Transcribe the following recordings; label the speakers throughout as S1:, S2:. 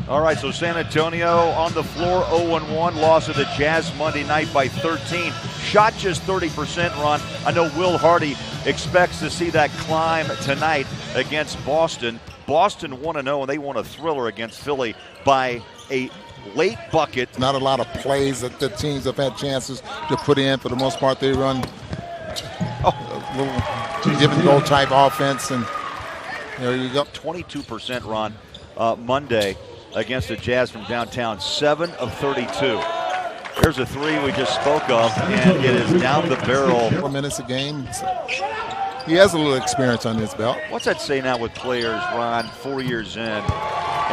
S1: All right, so San Antonio on the floor, 0-1, loss to the Jazz Monday night by 13. Shot just 30%, Ron. I know Will Hardy expects to see that climb tonight against Boston. Boston 1-0, and they won a thriller against Philly by a late bucket.
S2: Not a lot of plays that the teams have had chances to put in. For the most part, they run a little give and go type offense, and there you go.
S1: 22%, Ron, Monday against the Jazz from downtown, 7 of 32. There's a three we just spoke of, and it is down the barrel.
S2: 4 minutes a game. He has a little experience on his belt.
S1: What's that say now with players, Ron, 4 years in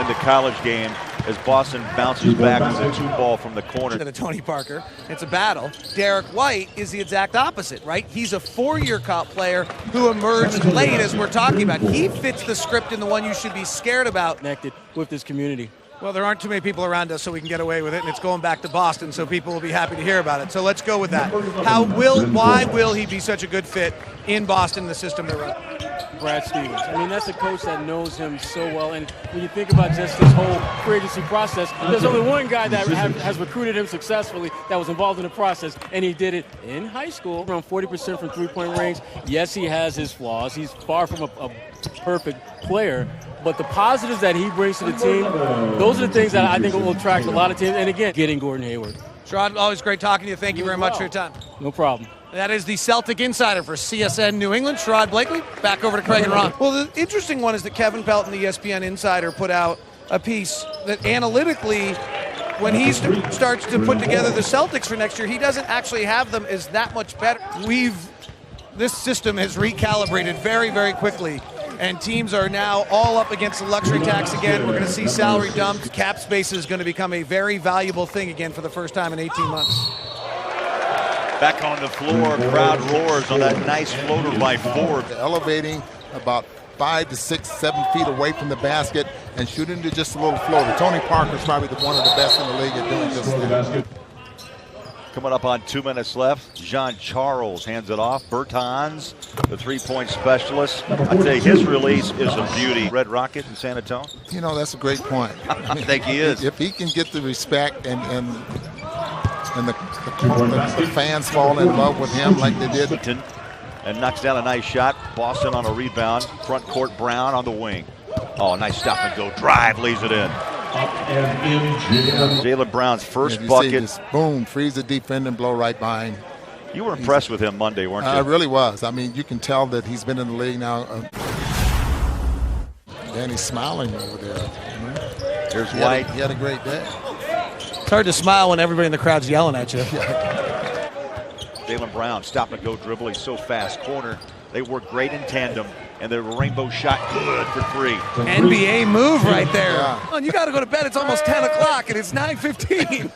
S1: the college game, as Boston bounces back with a 2-ball from the corner?
S3: To Tony Parker, it's a battle. Derek White is the exact opposite, right? He's a 4-year cop player who emerged late, as we're talking about. He fits the script in the one you should be scared about.
S4: Connected with this community.
S3: Well, there aren't too many people around us, so we can get away with it, and it's going back to Boston, so people will be happy to hear about it. So let's go with that. Why will he be such a good fit in Boston, the system they're running?
S4: Brad Stevens. I mean, that's a coach that knows him so well. And when you think about just this whole free agency process, there's only one guy that has recruited him successfully that was involved in the process, and he did it in high school. Around 40% from three-point range. Yes, he has his flaws. He's far from a perfect player. But the positives that he brings to the team, those are the things that I think will attract a lot of teams. And again, getting Gordon Hayward.
S3: Sherrod, always great talking to you. Thank you very much for your time.
S4: No problem.
S3: That is the Celtic insider for CSN New England, Sherrod Blakely. Back over to Craig and Ron. Well, the interesting one is that Kevin Pelton, the ESPN insider, put out a piece that analytically, when he starts to put together the Celtics for next year, he doesn't actually have them as that much better. This system has recalibrated very, very quickly, and teams are now all up against the luxury tax again. We're going to see salary dumps. Cap space is going to become a very valuable thing again for the first time in 18 months.
S1: Back on the floor, crowd roars on that nice floater by Ford.
S2: Elevating about 5 to 6, 7 feet away from the basket and shooting to just a little floater. Tony Parker's probably one of the best in the league at doing just that.
S1: Coming up on 2 minutes left, Jean Charles hands it off. Bertans, the three-point specialist. I tell you, his release is a beauty. Red Rocket in San Antonio.
S2: You know, that's a great point.
S1: I think he is.
S2: If he can get the respect and the fans fall in love with him like they did.
S1: And knocks down a nice shot. Boston on a rebound. Front court, Brown on the wing. Oh, nice stop and go. Drive, lays it in. Jaylen Brown's first bucket.
S2: This, boom, freeze the defender and blow right behind.
S1: You were impressed with him Monday, weren't you?
S2: I really was. I mean, you can tell that he's been in the league now. Danny's smiling over there.
S1: There's White.
S2: He had a great day.
S3: It's hard to smile when everybody in the crowd's yelling at you.
S1: Jaylen Brown, stop and go dribble. He's so fast. Corner. They work great in tandem. And the rainbow shot good for three.
S3: NBA move right there.
S2: Yeah.
S3: Oh, you got to go to bed. It's almost 10 o'clock and it's 9:15.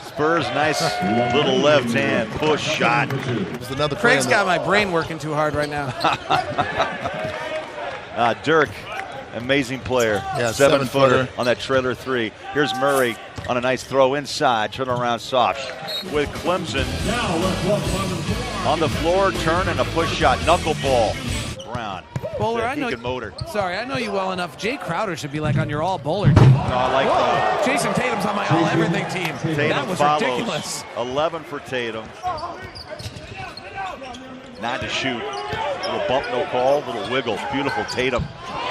S1: Spurs, nice little left hand push shot.
S2: Another
S3: Craig's got my brain working too hard right now.
S1: Dirk, amazing player.
S2: Yeah,
S1: 7-footer on that trailer three. Here's Murray on a nice throw inside, turn around soft. With Clemson on the floor, turn and a push shot, knuckleball. Brown.
S3: Bowler, I know.
S1: Motor.
S3: Sorry, I know you well enough. Jay Crowder should be like on your all bowler team.
S1: No, I like that.
S3: Jason Tatum's on my all everything team.
S1: Tatum
S3: that was
S1: follows.
S3: ridiculous.
S1: 11 for Tatum. 9 to shoot. Little bump, no call. Little wiggle. Beautiful Tatum.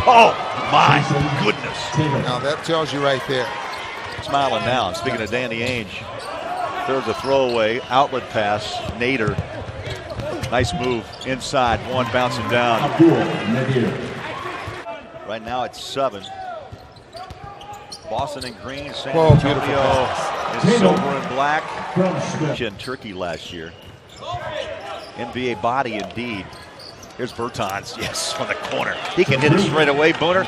S1: Oh my goodness!
S2: Now that tells you right there.
S1: Smiling now. Speaking of Danny Ainge, there's a throwaway outlet pass. Nader. Nice move inside. One bouncing down. Right now it's 7. Boston in green. San Antonio in silver and black. In Turkey last year. NBA body indeed. Here's Bertans. Yes, on the corner. He can hit it straight away. Corner.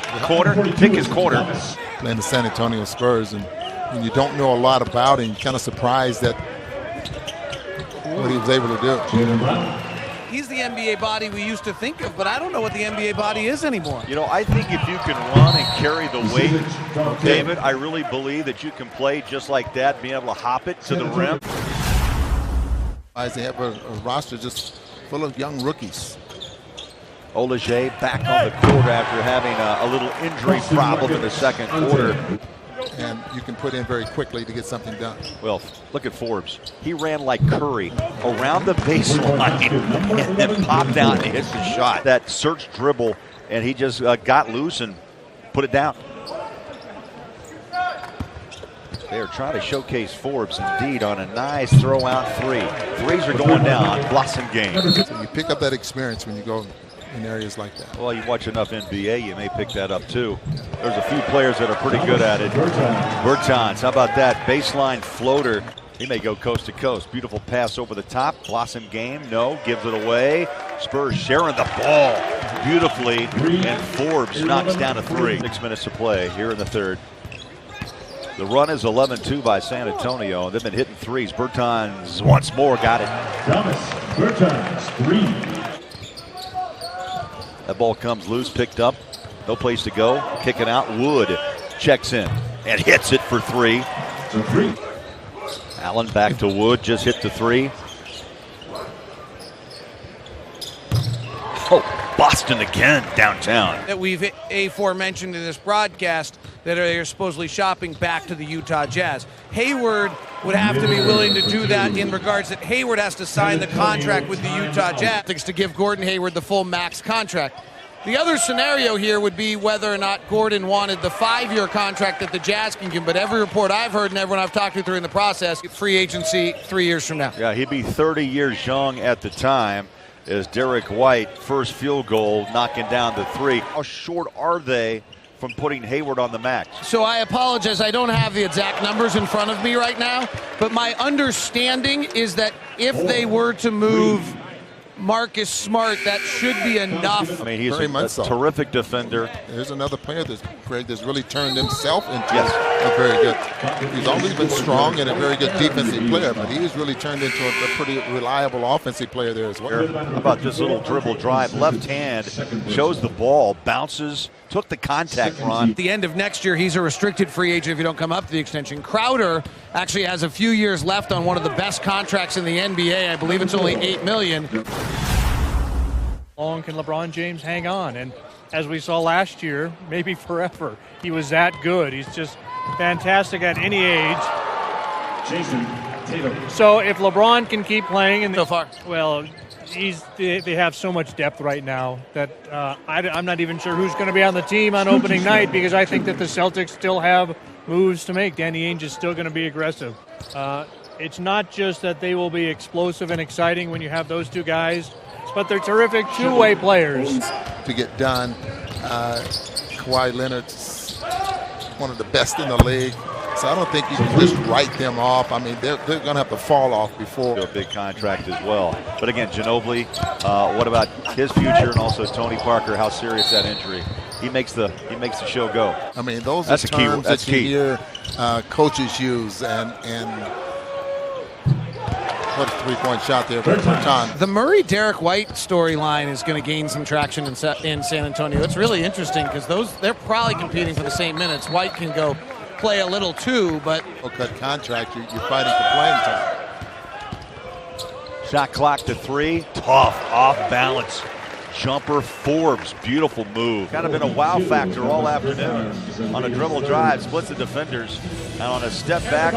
S1: Pick his corner.
S2: Playing the San Antonio Spurs, and you don't know a lot about him. You're kind of surprised at what he was able to do.
S3: He's the NBA body we used to think of, but I don't know what the NBA body is anymore.
S1: You know, I think if you can run and carry the weight, David, I really believe that you can play just like that, being able to hop it to the rim.
S2: They have a roster just full of young rookies.
S1: Olajay back on the court after having a little injury problem in the second quarter.
S2: And you can put in very quickly to get something done.
S1: Well, look at Forbes. He ran like Curry around the baseline and then popped out and hit the shot. That search dribble, and he just got loose and put it down. They're trying to showcase Forbes indeed on a nice throw out three. Threes are going down. Blossom game.
S2: So you pick up that experience when you go in areas like that.
S1: Well, you watch enough NBA, you may pick that up too. There's a few players that are pretty good at it. Bertans, how about that baseline floater? He may go coast to coast. Beautiful pass over the top. Blossom game, no, gives it away. Spurs sharing the ball beautifully, and Forbes knocks down a three. 6 minutes to play here in the third. The run is 11-2 by San Antonio. They've been hitting threes. Bertans once more got it.
S5: Bertans, three.
S1: That ball comes loose, picked up. No place to go. Kicking out. Wood checks in and hits it for three. Allen back to Wood. Just hit the three. Oh, Boston again downtown.
S3: That we've aforementioned in this broadcast that are supposedly shopping back to the Utah Jazz. Hayward would have to be willing to do that in regards that Hayward has to sign the contract with the Utah Jazz to give Gordon Hayward the full max contract. The other scenario here would be whether or not Gordon wanted the 5-year contract that the Jazz can give, but every report I've heard and everyone I've talked to during the process, free agency 3 years from now.
S1: Yeah, he'd be 30 years young at the time as Derek White, first field goal, knocking down the three. How short are they from putting Hayward on the max?
S3: So I apologize, I don't have the exact numbers in front of me right now, but my understanding is that if they were to move Marcus Smart, that should be enough.
S1: I mean, he's
S2: Very
S1: a
S2: much so.
S1: terrific defender.
S2: There's another player that's Greg that's really turned himself into
S1: Yes.
S2: a very good. He's always been strong and a very good defensive player, but he's really turned into a pretty reliable offensive player there as well.
S1: How about this little dribble drive? Left hand, shows the ball, bounces, took the contact run.
S3: At the end of next year, he's a restricted free agent if you don't come up to the extension. Crowder actually has a few years left on one of the best contracts in the NBA. I believe it's only $8 million.
S6: How long can LeBron James hang on? And as we saw last year, maybe forever. He was that good. He's just fantastic at any age.
S5: Jason Tatum.
S6: So if LeBron can keep playing, and
S3: So far.
S6: well, they have so much depth right now that I'm not even sure who's going to be on the team on opening night, because I think that the Celtics still have moves to make. Danny Ainge is still going to be aggressive. It's not just that they will be explosive and exciting when you have those two guys, but they're terrific two-way players.
S2: To get done, Kawhi Leonard's one of the best in the league, so I don't think you can just write them off. I mean, they're going to have to fall off before.
S1: A big contract as well. But again, Ginobili, what about his future, and also Tony Parker? How serious that injury? He makes the show go.
S2: I mean, those
S1: That's
S2: are
S1: a key.
S2: terms
S1: That's
S2: that you
S1: key.
S2: hear coaches use, and what a three-point shot there for Bertans.
S3: The Murray-Derek White storyline is going to gain some traction in San Antonio. It's really interesting because they're probably competing for the same minutes. White can go play a little too, but
S2: Cut contract, you're fighting for playing time.
S1: Shot clock to three. Tough, off balance. Jumper. Forbes, beautiful move. Kind of been a wow factor all afternoon. On a dribble drive, splits the defenders. And on a step back,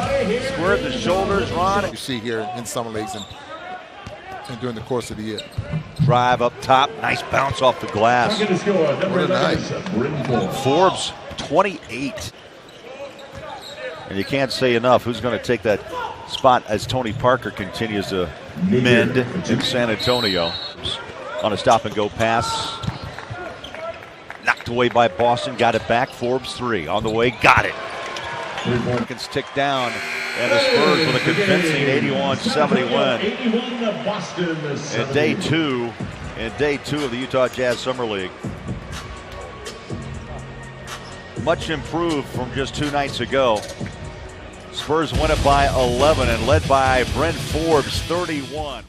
S1: squared the shoulders, Ron.
S2: You see here in summer leagues and during the course of the year.
S1: Drive up top, nice bounce off the glass.
S5: Second to score, number
S2: What a
S5: 11,
S2: night.
S5: Bryn Forbes.
S1: Forbes, 28. And you can't say enough who's going to take that spot as Tony Parker continues to mend in San Antonio. On a stop-and-go pass. Knocked away by Boston, got it back. Forbes three, on the way, got it. Seconds tick down, and the Spurs with a convincing 81-70 win.
S5: 81, Boston,
S1: In day two of the Utah Jazz Summer League. Much improved from just 2 nights ago. Spurs win it by 11 and led by Bryn Forbes, 31.